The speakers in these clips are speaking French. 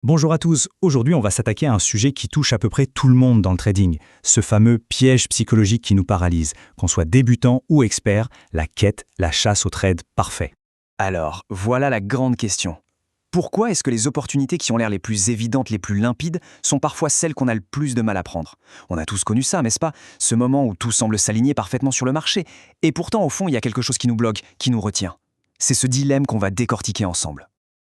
Bonjour à tous, aujourd'hui on va s'attaquer à un sujet qui touche à peu près tout le monde dans le trading, ce fameux piège psychologique qui nous paralyse, qu'on soit débutant ou expert, la quête, la chasse au trade parfait. Alors, voilà la grande question. Pourquoi est-ce que les opportunités qui ont l'air les plus évidentes, les plus limpides, sont parfois celles qu'on a le plus de mal à prendre? On a tous connu ça, n'est-ce pas? Ce moment où tout semble s'aligner parfaitement sur le marché. Et pourtant, au fond, il y a quelque chose qui nous bloque, qui nous retient. C'est ce dilemme qu'on va décortiquer ensemble.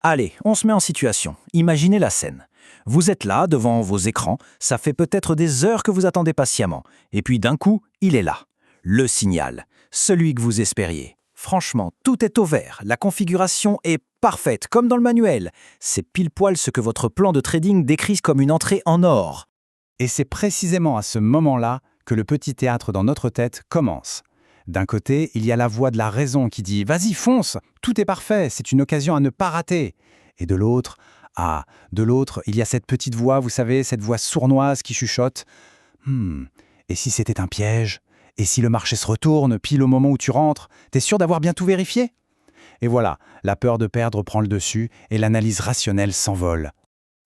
Allez, on se met en situation. Imaginez la scène. Vous êtes là, devant vos écrans, ça fait peut-être des heures que vous attendez patiemment. Et puis d'un coup, il est là. Le signal. Celui que vous espériez. Franchement, tout est au vert. La configuration est parfaite, comme dans le manuel. C'est pile poil ce que votre plan de trading décrit comme une entrée en or. Et c'est précisément à ce moment-là que le petit théâtre dans notre tête commence. D'un côté, il y a la voix de la raison qui dit « Vas-y, fonce, tout est parfait, c'est une occasion à ne pas rater ». Et de l'autre, il y a cette petite voix, vous savez, cette voix sournoise qui chuchote « Et si c'était un piège? Et si le marché se retourne pile au moment où tu rentres? T'es sûr d'avoir bien tout vérifié ?» Et voilà, la peur de perdre prend le dessus et l'analyse rationnelle s'envole.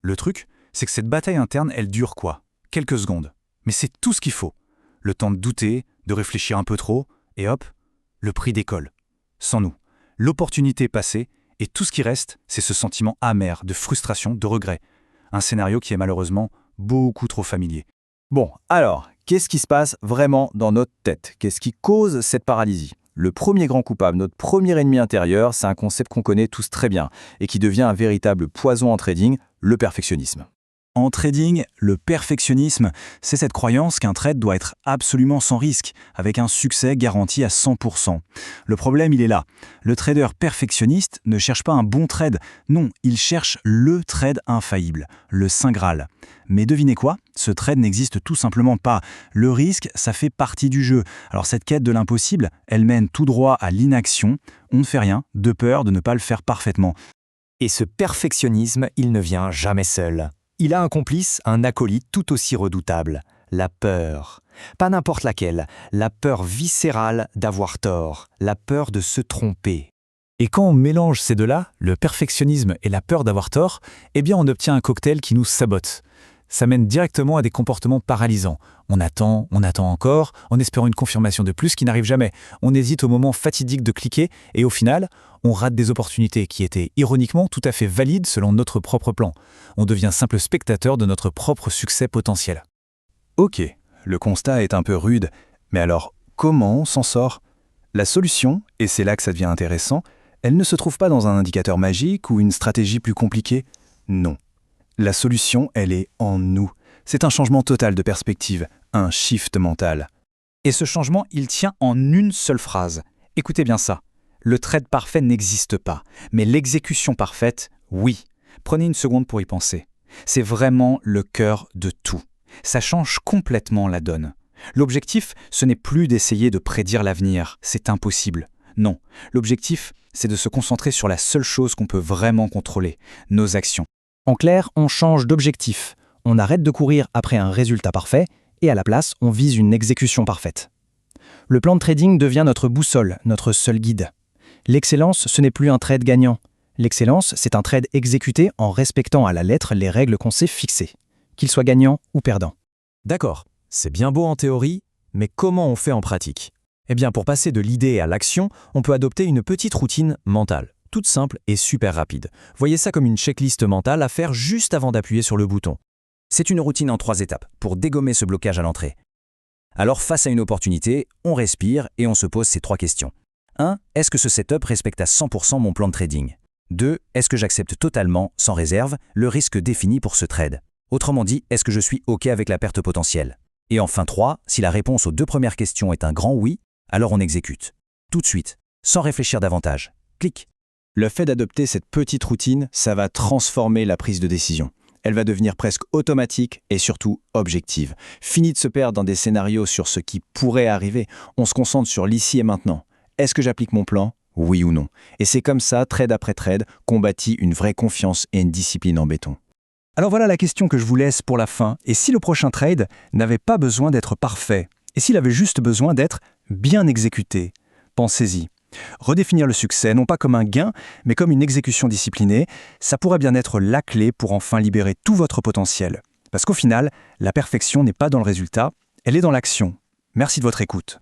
Le truc, c'est que cette bataille interne, elle dure quoi? Quelques secondes. Mais c'est tout ce qu'il faut. Le temps de douter, de réfléchir un peu trop, et hop, le prix décolle. Sans nous, l'opportunité passée, et tout ce qui reste, c'est ce sentiment amer, de frustration, de regret. Un scénario qui est malheureusement beaucoup trop familier. Bon, alors, qu'est-ce qui se passe vraiment dans notre tête? Qu'est-ce qui cause cette paralysie? Le premier grand coupable, notre premier ennemi intérieur, c'est un concept qu'on connaît tous très bien et qui devient un véritable poison en trading, le perfectionnisme. En trading, le perfectionnisme, c'est cette croyance qu'un trade doit être absolument sans risque, avec un succès garanti à 100%. Le problème, il est là. Le trader perfectionniste ne cherche pas un bon trade, non, il cherche le trade infaillible, le Saint Graal. Mais devinez quoi? Ce trade n'existe tout simplement pas. Le risque, ça fait partie du jeu. Alors cette quête de l'impossible, elle mène tout droit à l'inaction. On ne fait rien, de peur de ne pas le faire parfaitement. Et ce perfectionnisme, il ne vient jamais seul. Il a un complice, un acolyte tout aussi redoutable, la peur. Pas n'importe laquelle, la peur viscérale d'avoir tort, la peur de se tromper. Et quand on mélange ces deux-là, le perfectionnisme et la peur d'avoir tort, eh bien on obtient un cocktail qui nous sabote. Ça mène directement à des comportements paralysants. On attend encore, en espérant une confirmation de plus qui n'arrive jamais. On hésite au moment fatidique de cliquer et au final, on rate des opportunités qui étaient ironiquement tout à fait valides selon notre propre plan. On devient simple spectateur de notre propre succès potentiel. Ok, le constat est un peu rude, mais alors comment on s'en sort? La solution, et c'est là que ça devient intéressant, elle ne se trouve pas dans un indicateur magique ou une stratégie plus compliquée. Non. La solution, elle est en nous. C'est un changement total de perspective, un shift mental. Et ce changement, il tient en une seule phrase. Écoutez bien ça. Le trade parfait n'existe pas, mais l'exécution parfaite, oui. Prenez une seconde pour y penser. C'est vraiment le cœur de tout. Ça change complètement la donne. L'objectif, ce n'est plus d'essayer de prédire l'avenir, c'est impossible. Non, l'objectif, c'est de se concentrer sur la seule chose qu'on peut vraiment contrôler, nos actions. En clair, on change d'objectif. On arrête de courir après un résultat parfait et à la place, on vise une exécution parfaite. Le plan de trading devient notre boussole, notre seul guide. L'excellence, ce n'est plus un trade gagnant. L'excellence, c'est un trade exécuté en respectant à la lettre les règles qu'on s'est fixées, qu'il soit gagnant ou perdant. D'accord, c'est bien beau en théorie, mais comment on fait en pratique? Eh bien, pour passer de l'idée à l'action, on peut adopter une petite routine mentale. Toute simple et super rapide. Voyez ça comme une checklist mentale à faire juste avant d'appuyer sur le bouton. C'est une routine en 3 étapes pour dégommer ce blocage à l'entrée. Alors face à une opportunité, on respire et on se pose ces 3 questions. 1. Est-ce que ce setup respecte à 100% mon plan de trading? 2. Est-ce que j'accepte totalement, sans réserve, le risque défini pour ce trade? Autrement dit, est-ce que je suis OK avec la perte potentielle? Et enfin 3. Si la réponse aux 2 premières questions est un grand oui, alors on exécute. Tout de suite, sans réfléchir davantage. Clic. Le fait d'adopter cette petite routine, ça va transformer la prise de décision. Elle va devenir presque automatique et surtout objective. Fini de se perdre dans des scénarios sur ce qui pourrait arriver. On se concentre sur l'ici et maintenant. Est-ce que j'applique mon plan? Oui ou non? Et c'est comme ça, trade après trade, qu'on bâtit une vraie confiance et une discipline en béton. Alors voilà la question que je vous laisse pour la fin. Et si le prochain trade n'avait pas besoin d'être parfait? Et s'il avait juste besoin d'être bien exécuté? Pensez-y. Redéfinir le succès, non pas comme un gain, mais comme une exécution disciplinée, ça pourrait bien être la clé pour enfin libérer tout votre potentiel. Parce qu'au final, la perfection n'est pas dans le résultat, elle est dans l'action. Merci de votre écoute.